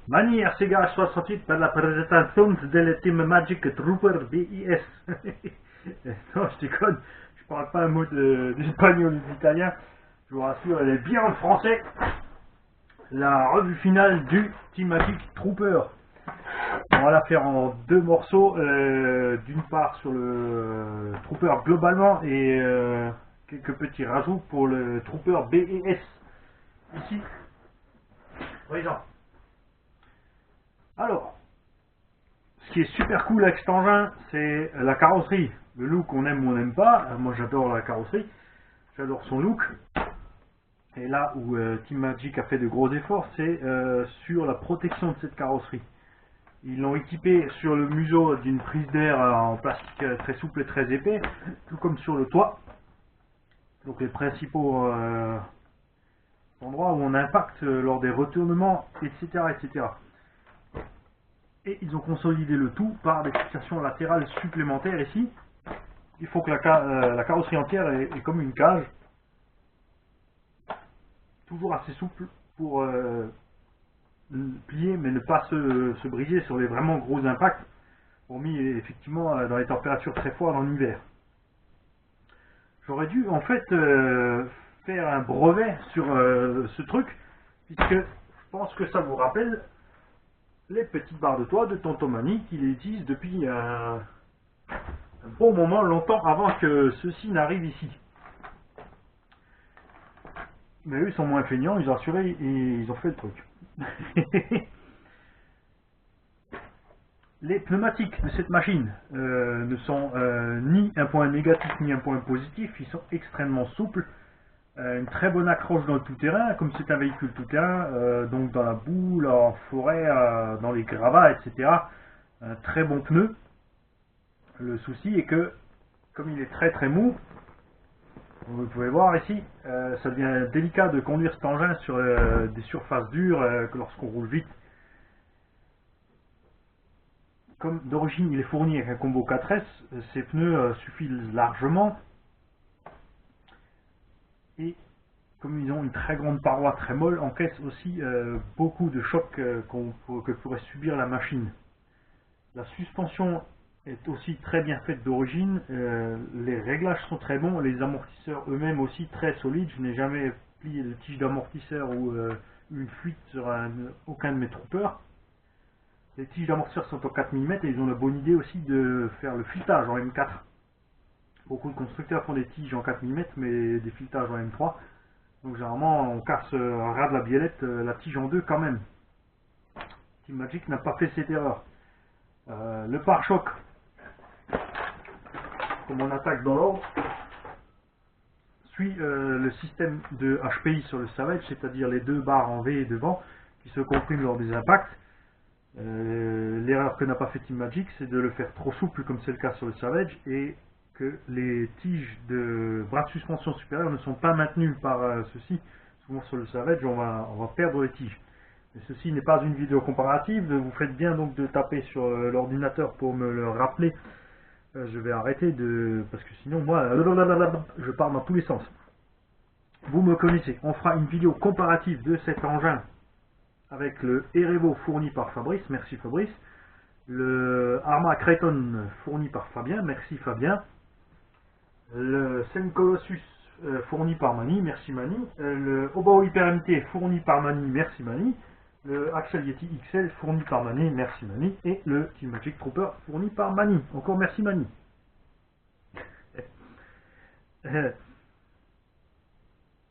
Mani Arcega 68 per la presentazione del Team Magic Trooper BIS. Non, je déconne, je parle pas un mot d'espagnol ou d'italien, je vous rassure, elle est bien en français. La revue finale du Team Magic Trooper. On va la faire en deux morceaux, d'une part sur le Trooper globalement et quelques petits rajouts pour le Trooper BIS. Ici, présent. Alors, ce qui est super cool avec cet engin, c'est la carrosserie. Le look, on aime ou on n'aime pas. Moi, j'adore la carrosserie. J'adore son look. Et là où Team Magic a fait de gros efforts, c'est sur la protection de cette carrosserie. Ils l'ont équipé sur le museau d'une prise d'air en plastique très souple et très épais, tout comme sur le toit. Donc les principaux endroits où on impacte lors des retournements, etc., etc. Et ils ont consolidé le tout par des fixations latérales supplémentaires ici. Il faut que la carrosserie entière est comme une cage, toujours assez souple pour plier mais ne pas se briser sur les vraiment gros impacts, hormis effectivement dans les températures très froides en hiver. J'aurais dû en fait faire un brevet sur ce truc, puisque je pense que ça vous rappelle les petites barres de toit de Tonton Mani qu'il utilise depuis un bon moment, longtemps avant que ceci n'arrive ici. Mais eux ils sont moins feignants, ils ont assuré et ils ont fait le truc. Les pneumatiques de cette machine ne sont ni un point négatif ni un point positif, ils sont extrêmement souples. Une très bonne accroche dans le tout-terrain, comme c'est un véhicule tout-terrain, donc dans la boue, en forêt, dans les gravats, etc. Un très bon pneu. Le souci est que, comme il est très très mou, vous pouvez voir ici, ça devient délicat de conduire cet engin sur des surfaces dures lorsqu'on roule vite. Comme d'origine il est fourni avec un combo 4S, ces pneus suffisent largement. Et comme ils ont une très grande paroi très molle, encaissent aussi beaucoup de chocs que pourrait subir la machine. La suspension est aussi très bien faite d'origine, les réglages sont très bons, les amortisseurs eux-mêmes aussi très solides. Je n'ai jamais plié de tige d'amortisseur ou une fuite sur aucun de mes troopers. Les tiges d'amortisseur sont en 4 mm et ils ont la bonne idée aussi de faire le filetage en M4. Beaucoup de constructeurs font des tiges en 4 mm mais des filetages en M3. Donc généralement on casse un ras de la biellette la tige en deux quand même. Team Magic n'a pas fait cette erreur. Le pare-choc, comme on attaque dans l'ordre, suit le système de HPI sur le Savage, c'est-à-dire les deux barres en V et devant qui se compriment lors des impacts. L'erreur que n'a pas fait Team Magic, c'est de le faire trop souple comme c'est le cas sur le Savage et que les tiges de bras de suspension supérieur ne sont pas maintenues par ceci. Souvent sur le Savage on va perdre les tiges. Mais ceci n'est pas une vidéo comparative, vous faites bien donc de taper sur l'ordinateur pour me le rappeler. Je vais arrêter parce que sinon moi je pars dans tous les sens. Vous me connaissez, on fera une vidéo comparative de cet engin avec le Erevo fourni par Fabrice, merci Fabrice, le Arma Creighton fourni par Fabien, merci Fabien, le Sen Colossus fourni par Mani, merci Mani, le Obao Hyper MT fourni par Mani, merci Mani, le Axel Yeti XL fourni par Mani, merci Mani, et le Team Magic Trooper fourni par Mani, encore merci Mani.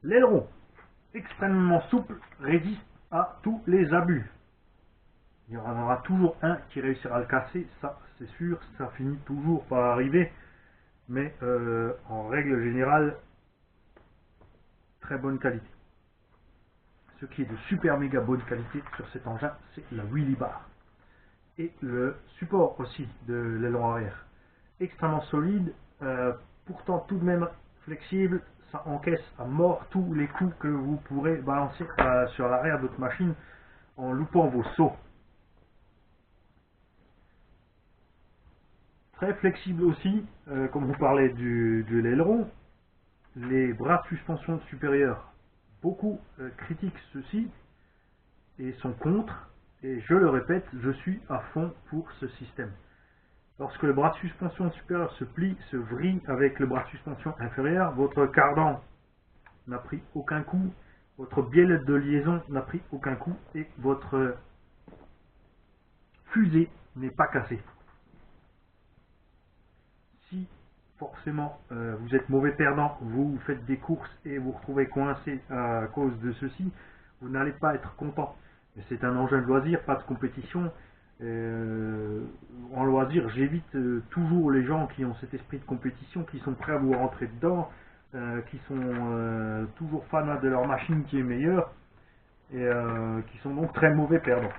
L'aileron, extrêmement souple, résiste à tous les abus. Il y en aura toujours un qui réussira à le casser, ça c'est sûr, ça finit toujours par arriver, mais en règle générale, très bonne qualité. Ce qui est de super méga bonne qualité sur cet engin, c'est la wheelie bar. Et le support aussi de l'aileron arrière. Extrêmement solide, pourtant tout de même flexible, ça encaisse à mort tous les coups que vous pourrez balancer sur l'arrière de votre machine en loupant vos sauts. Très flexible aussi, comme vous parlez de l'aileron, les bras de suspension supérieurs, beaucoup critiquent ceci et sont contre. Et je le répète, je suis à fond pour ce système. Lorsque le bras de suspension supérieur se plie, se vrille avec le bras de suspension inférieur, votre cardan n'a pris aucun coup, votre biellette de liaison n'a pris aucun coup et votre fusée n'est pas cassée. Si forcément vous êtes mauvais perdant, vous faites des courses et vous vous retrouvez coincé à cause de ceci, vous n'allez pas être content. C'est un engin de loisir, pas de compétition. En loisir, j'évite toujours les gens qui ont cet esprit de compétition, qui sont prêts à vous rentrer dedans, qui sont toujours fanats de leur machine qui est meilleure et qui sont donc très mauvais perdants.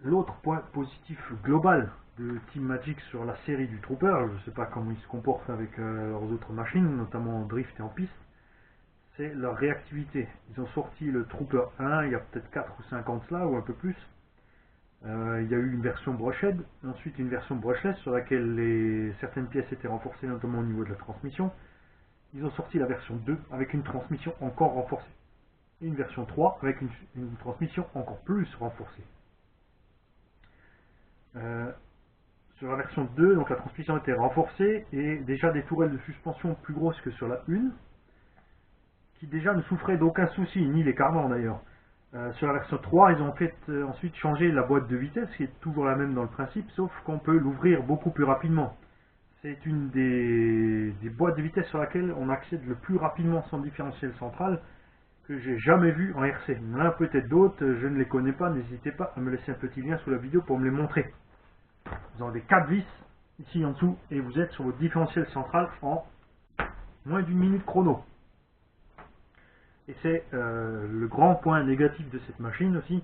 L'autre point positif global de Team Magic sur la série du Trooper, je ne sais pas comment ils se comportent avec leurs autres machines, notamment en drift et en piste, c'est leur réactivité. Ils ont sorti le Trooper 1 il y a peut-être 4 ou 5 ans de cela, ou un peu plus. Il y a eu une version brushed, ensuite une version brushless sur laquelle certaines pièces étaient renforcées, notamment au niveau de la transmission. Ils ont sorti la version 2 avec une transmission encore renforcée. Et une version 3 avec une transmission encore plus renforcée. Sur la version 2, donc la transmission était renforcée et déjà des tourelles de suspension plus grosses que sur la 1, qui déjà ne souffraient d'aucun souci, ni les cardans d'ailleurs. Sur la version 3, ils ont fait ensuite changer la boîte de vitesse, qui est toujours la même dans le principe, sauf qu'on peut l'ouvrir beaucoup plus rapidement. C'est une des boîtes de vitesse sur laquelle on accède le plus rapidement sans différentiel central que j'ai jamais vu en RC. Il y en a peut-être d'autres, je ne les connais pas, n'hésitez pas à me laisser un petit lien sous la vidéo pour me les montrer. Vous avez 4 vis ici en dessous et vous êtes sur votre différentiel central en moins d'une minute chrono. Et c'est le grand point négatif de cette machine aussi,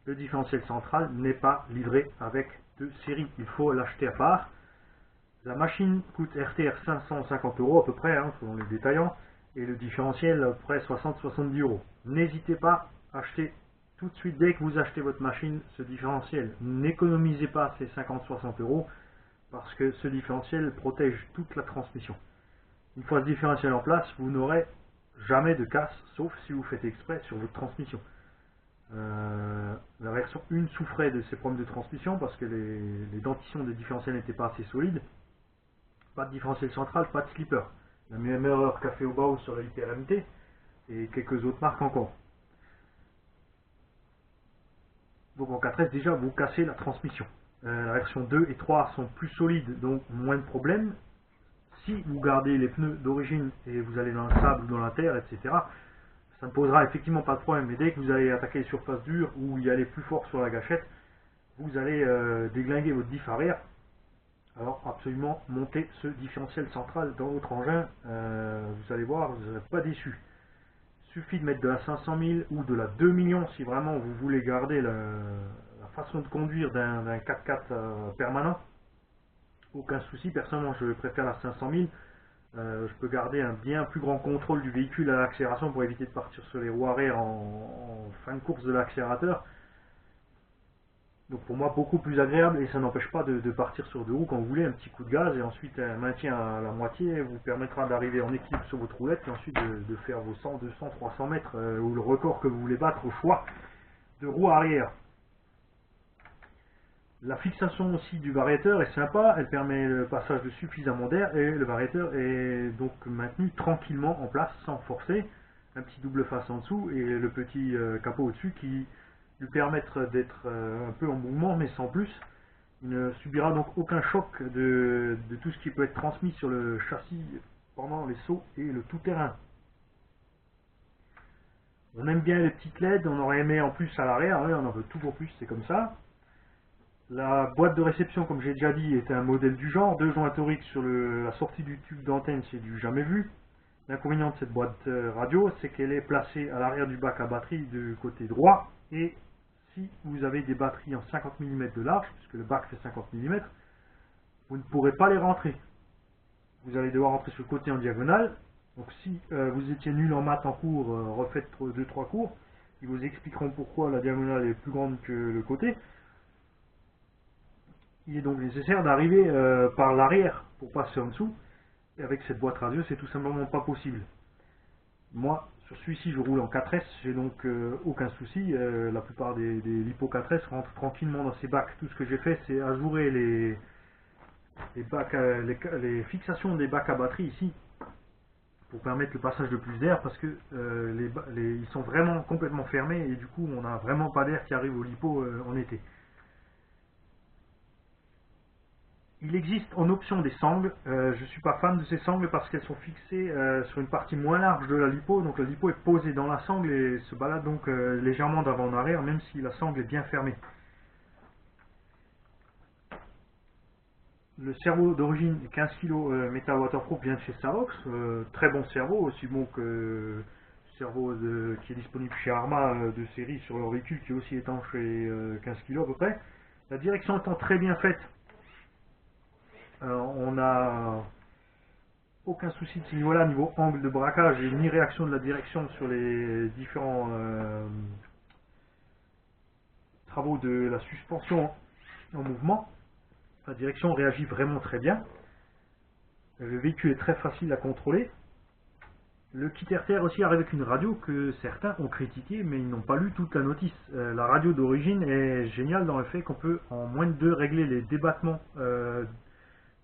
le différentiel central n'est pas livré avec de série, il faut l'acheter à part. La machine coûte RTR 550 € à peu près, hein, selon les détaillants, et le différentiel à peu près 60-70 €. N'hésitez pas à acheter tout de suite, dès que vous achetez votre machine, ce différentiel. N'économisez pas ces 50-60 € parce que ce différentiel protège toute la transmission. Une fois ce différentiel en place, vous n'aurez jamais de casse, sauf si vous faites exprès sur votre transmission. La version 1 souffrait de ces problèmes de transmission parce que les dentitions des différentiels n'étaient pas assez solides. Pas de différentiel central, pas de slipper. La même erreur qu'a fait Obao sur la HyperMT et quelques autres marques encore. Donc en 4S déjà vous cassez la transmission. La version 2 et 3 sont plus solides, donc moins de problèmes. Si vous gardez les pneus d'origine et vous allez dans le sable ou dans la terre, etc., ça ne posera effectivement pas de problème. Mais dès que vous allez attaquer les surfaces dures ou y aller plus fort sur la gâchette, vous allez déglinguer votre diff arrière. Alors absolument montez ce différentiel central dans votre engin, vous allez voir, vous ne serez pas déçus. Il suffit de mettre de la 500 000 ou de la 2 millions si vraiment vous voulez garder la façon de conduire d'un 4x4 permanent. Aucun souci, personnellement je préfère la 500 000. Je peux garder un bien plus grand contrôle du véhicule à l'accélération pour éviter de partir sur les roues arrière en fin de course de l'accélérateur. Donc pour moi beaucoup plus agréable et ça n'empêche pas de partir sur deux roues quand vous voulez, un petit coup de gaz et ensuite un maintien à la moitié vous permettra d'arriver en équilibre sur votre roulette et ensuite de faire vos 100, 200, 300 mètres ou le record que vous voulez battre au choix de roue arrière. La fixation aussi du variateur est sympa, elle permet le passage de suffisamment d'air et le variateur est donc maintenu tranquillement en place sans forcer. Un petit double face en dessous et le petit capot au-dessus qui lui permettre d'être un peu en mouvement mais sans plus. Il ne subira donc aucun choc de tout ce qui peut être transmis sur le châssis pendant les sauts et le tout-terrain. On aime bien les petites LED, on aurait aimé en plus à l'arrière, oui, on en veut toujours plus, c'est comme ça. La boîte de réception, comme j'ai déjà dit, était un modèle du genre. 2 joints toriques sur la sortie du tube d'antenne, c'est du jamais vu. L'inconvénient de cette boîte radio, c'est qu'elle est placée à l'arrière du bac à batterie du côté droit. Et si vous avez des batteries en 50 mm de large, puisque le bac fait 50 mm, vous ne pourrez pas les rentrer. Vous allez devoir rentrer sur le côté en diagonale. Donc si vous étiez nul en maths en cours, refaites 2-3 cours. Ils vous expliqueront pourquoi la diagonale est plus grande que le côté. Il est donc nécessaire d'arriver par l'arrière pour passer en dessous. Et avec cette boîte radio, c'est tout simplement pas possible. Moi, Sur celui-ci, je roule en 4S, j'ai donc aucun souci. La plupart des lipo 4S rentrent tranquillement dans ces bacs. Tout ce que j'ai fait, c'est ajourer les bacs, les fixations des bacs à batterie ici pour permettre le passage de plus d'air parce que ils sont vraiment complètement fermés et du coup, on n'a vraiment pas d'air qui arrive au lipo en été. Il existe en option des sangles. Je ne suis pas fan de ces sangles parce qu'elles sont fixées sur une partie moins large de la lipo. Donc la lipo est posée dans la sangle et se balade donc légèrement d'avant en arrière, même si la sangle est bien fermée. Le cerveau d'origine 15 kg Metal Waterproof vient de chez Savox. Très bon cerveau, aussi bon que le cerveau qui est disponible chez Arma de série sur leur véhicule qui est aussi étanche et 15 kg à peu près. La direction étant très bien faite, on a aucun souci de ce niveau-là, niveau angle de braquage et ni réaction de la direction sur les différents travaux de la suspension en mouvement. La direction réagit vraiment très bien. Le véhicule est très facile à contrôler. Le kit RTR aussi arrive avec une radio que certains ont critiqué, mais ils n'ont pas lu toute la notice. La radio d'origine est géniale dans le fait qu'on peut en moins de 2 régler les débattements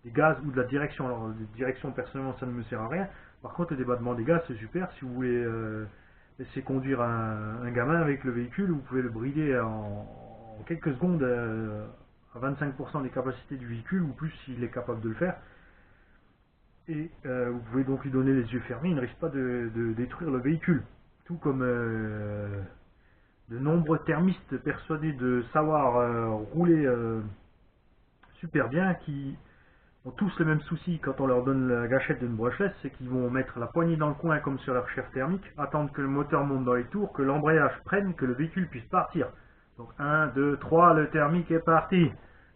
des gaz ou de la direction. Alors, la direction, personnellement, ça ne me sert à rien. Par contre, le débattement des gaz, c'est super. Si vous voulez laisser conduire un gamin avec le véhicule, vous pouvez le brider en quelques secondes à 25% des capacités du véhicule, ou plus s'il est capable de le faire. Et vous pouvez donc lui donner les yeux fermés, il ne risque pas de détruire le véhicule. Tout comme de nombreux thermistes persuadés de savoir rouler super bien, qui ont tous le même souci quand on leur donne la gâchette d'une brushless, c'est qu'ils vont mettre la poignée dans le coin comme sur leur chef thermique, attendre que le moteur monte dans les tours, que l'embrayage prenne, que le véhicule puisse partir. Donc 1, 2, 3, le thermique est parti.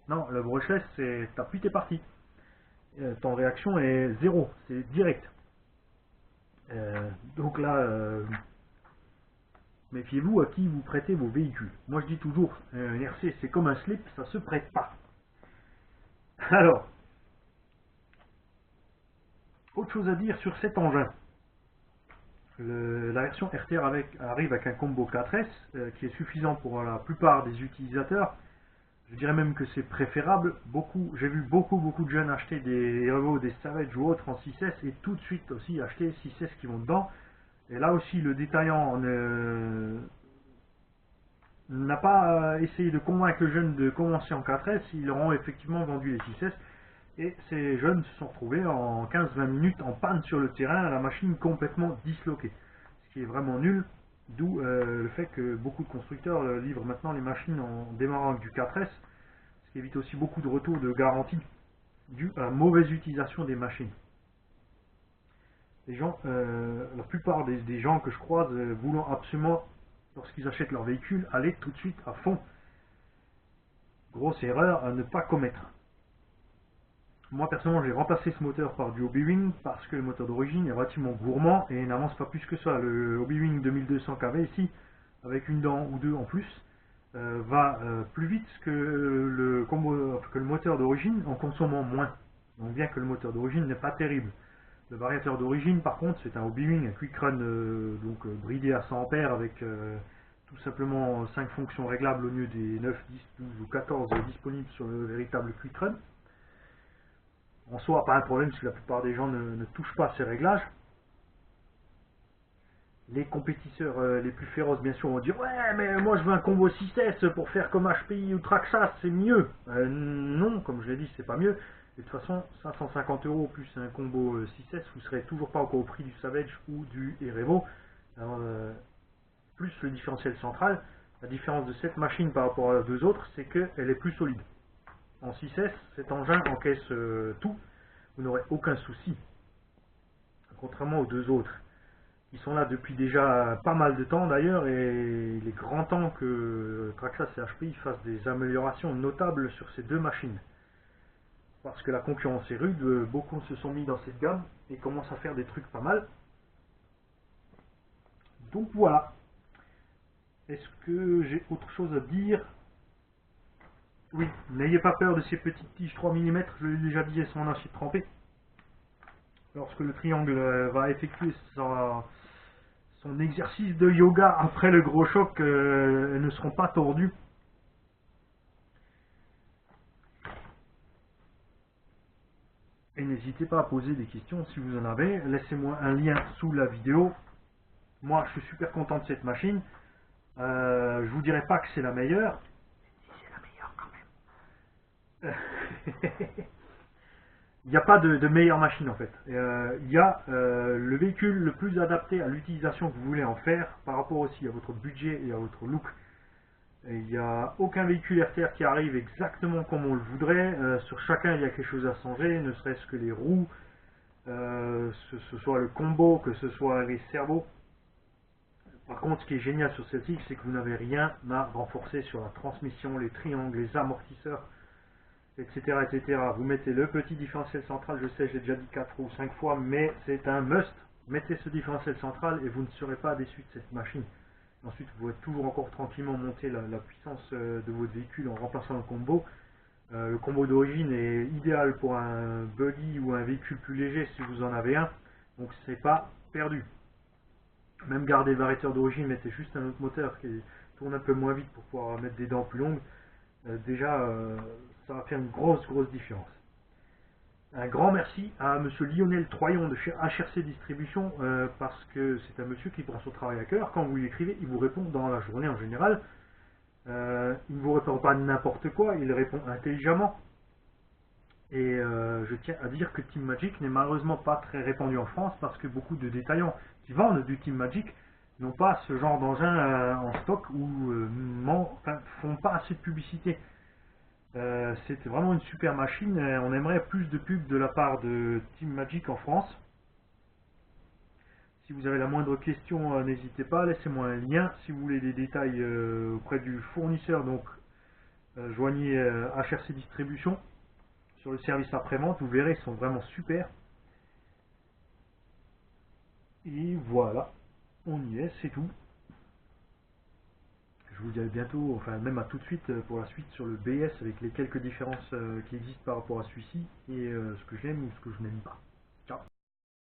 Non, le brushless, c'est t'appuies, t'es parti. Ton réaction est 0, c'est direct. Donc là, méfiez-vous à qui vous prêtez vos véhicules. Moi je dis toujours, un RC c'est comme un slip, ça se prête pas. Alors, autre chose à dire sur cet engin. La version RTR arrive avec un combo 4S qui est suffisant pour la plupart des utilisateurs. Je dirais même que c'est préférable. J'ai vu beaucoup de jeunes acheter des Evo, des Savage ou autres en 6S et tout de suite aussi acheter 6S qui vont dedans. Et là aussi, le détaillant n'a pas essayé de convaincre le jeune de commencer en 4S. Ils leur ont effectivement vendu les 6S. Et ces jeunes se sont retrouvés en 15-20 minutes en panne sur le terrain, la machine complètement disloquée. Ce qui est vraiment nul, d'où le fait que beaucoup de constructeurs livrent maintenant les machines en démarrant avec du 4S, ce qui évite aussi beaucoup de retours de garantie dû à la mauvaise utilisation des machines. Les gens, la plupart des gens que je croise voulant absolument, lorsqu'ils achètent leur véhicule, aller tout de suite à fond. Grosse erreur à ne pas commettre. Moi personnellement j'ai remplacé ce moteur par du Hobby-Wing parce que le moteur d'origine est relativement gourmand et n'avance pas plus que ça. Le Hobby-Wing 2200 kV ici, avec une dent ou deux en plus, va plus vite que le moteur d'origine en consommant moins. Donc bien que le moteur d'origine n'est pas terrible. Le variateur d'origine par contre c'est un Hobby-Wing, un Quick Run bridé à 100 A avec tout simplement 5 fonctions réglables au lieu des 9, 10, 12 ou 14 disponibles sur le véritable Quick Run. En soi, pas un problème parce que la plupart des gens ne touchent pas à ces réglages. Les compétiteurs les plus féroces, bien sûr, vont dire ouais, mais moi je veux un combo 6S pour faire comme HPI ou Traxxas, c'est mieux. Non, comme je l'ai dit, c'est pas mieux. Et de toute façon, 550 € plus un combo 6S, vous serez toujours pas encore au prix du Savage ou du Erevo. Alors, plus le différentiel central, la différence de cette machine par rapport à deux autres, c'est qu'elle est plus solide. En 6S, cet engin encaisse tout, vous n'aurez aucun souci. Contrairement aux deux autres, qui sont là depuis déjà pas mal de temps d'ailleurs, et il est grand temps que Traxxas et HPI fassent des améliorations notables sur ces deux machines. Parce que la concurrence est rude, beaucoup se sont mis dans cette gamme et commencent à faire des trucs pas mal. Donc voilà. Est-ce que j'ai autre chose à dire ? Oui, n'ayez pas peur de ces petites tiges 3 mm, je l'ai déjà dit, elles sont en acier trempé. Lorsque le triangle va effectuer son exercice de yoga après le gros choc, elles ne seront pas tordues. Et n'hésitez pas à poser des questions si vous en avez. Laissez-moi un lien sous la vidéo. Moi, je suis super content de cette machine. Je vous dirai pas que c'est la meilleure. C'est la meilleure quand même. Il n'y a pas de meilleure machine en fait. Il y a le véhicule le plus adapté à l'utilisation que vous voulez en faire par rapport aussi à votre budget et à votre look. Et il n'y a aucun véhicule RTR qui arrive exactement comme on le voudrait. Sur chacun, il y a quelque chose à changer, ne serait-ce que les roues, ce soit le combo, que ce soit les servos. Par contre, ce qui est génial sur celle-ci, c'est que vous n'avez rien à renforcer sur la transmission, les triangles, les amortisseurs, etc., etc. Vous mettez le petit différentiel central, je sais, j'ai déjà dit 4 ou 5 fois, mais c'est un must. Mettez ce différentiel central et vous ne serez pas déçu de cette machine. Ensuite, vous pouvez toujours encore tranquillement monter la puissance de votre véhicule en remplaçant le combo. Le combo d'origine est idéal pour un buggy ou un véhicule plus léger si vous en avez un, donc c'est pas perdu. Même garder le variateur d'origine, mettez juste un autre moteur qui tourne un peu moins vite pour pouvoir mettre des dents plus longues. Déjà, ça va faire une grosse différence. Un grand merci à monsieur Lionel Troyon de chez HRC Distribution, parce que c'est un monsieur qui prend son travail à cœur. Quand vous lui écrivez, il vous répond dans la journée en général. Il ne vous répond pas n'importe quoi, il répond intelligemment. Et je tiens à dire que Team Magic n'est malheureusement pas très répandu en France, parce que beaucoup de détaillants qui vendent du Team Magic n'ont pas ce genre d'engin en stock ou font pas assez de publicité. C'est vraiment une super machine. On aimerait plus de pubs de la part de Team Magic en France. Si vous avez la moindre question, n'hésitez pas, laissez-moi un lien. Si vous voulez des détails auprès du fournisseur, donc joignez HRC Distribution sur le service après-vente. Vous verrez, ils sont vraiment super. Et voilà, on y est, c'est tout. Je vous dis à bientôt, enfin même à tout de suite pour la suite sur le BS avec les quelques différences qui existent par rapport à celui-ci et ce que j'aime ou ce que je n'aime pas.